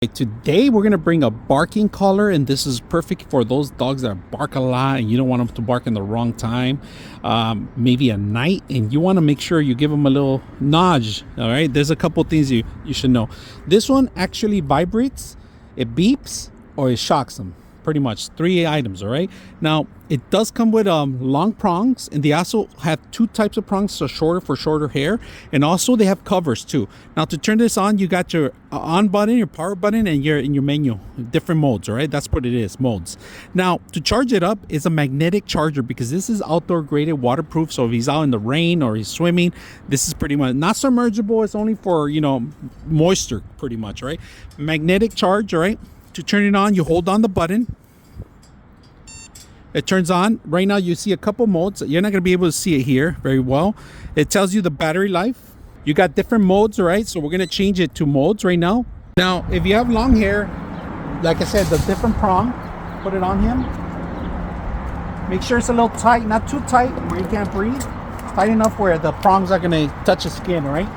Today we're going to bring a barking collar, and this is perfect for those dogs that bark a lot and you don't want them to bark in the wrong time, maybe at night, and you want to make sure you give them a little nudge. All right, there's a couple things you should know. This one actually vibrates, it beeps, or it shocks them. Pretty much 3 items. All right, now it does come with long prongs, and they also have 2 types of prongs, so shorter for shorter hair, and also they have covers too. Now to turn this on, you got your on button, your power button, and your in your menu, different modes. All right, that's what it is, modes. Now to charge it up is a magnetic charger, because this is outdoor graded, waterproof, so if he's out in the rain or he's swimming, this is pretty much not submergible. It's only for, you know, moisture, pretty much. Right, magnetic charge. All right, to turn it on, you hold on the button. It turns on. Right now you see a couple modes. You're not going to be able to see it here very well. It tells you the battery life. You got different modes, right? So we're going to change it to modes right now. Now, if you have long hair, like I said, the different prong, put it on him. Make sure it's a little tight, not too tight where you can't breathe. It's tight enough where the prongs are going to touch the skin, right?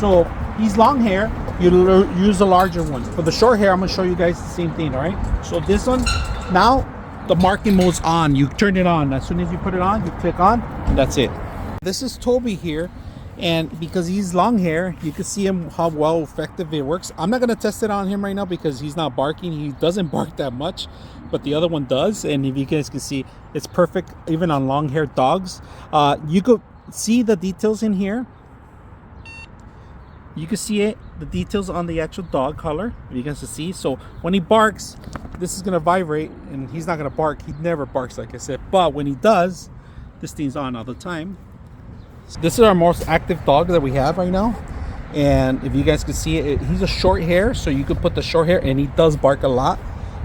So he's long hair. You use a larger one. For the short hair, I'm going to show you guys the same thing, all right? So this one, now the marking mode's on. You turn it on. As soon as you put it on, you click on, and that's it. This is Toby here, and because he's long hair, you can see him how well effective it works. I'm not going to test it on him right now because he's not barking. He doesn't bark that much, but the other one does. And if you guys can see, it's perfect even on long haired dogs. You could see the details in here. You can see it, the details on the actual dog collar, you guys can see. So when he barks, this is gonna vibrate, and he's not gonna bark. He never barks, like I said, but when he does, this thing's on all the time. So this is our most active dog that we have right now, and if you guys can see it, he's a short hair, so you could put the short hair, and he does bark a lot.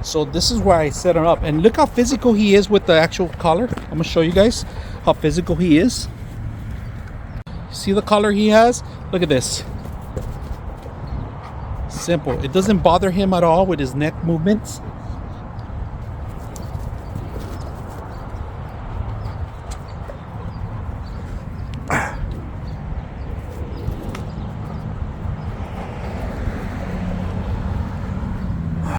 So this is where I set him up, and look how physical he is with the actual collar. I'm gonna show you guys how physical he is. See the collar he has? Look at this. Simple. It doesn't bother him at all with his neck movements.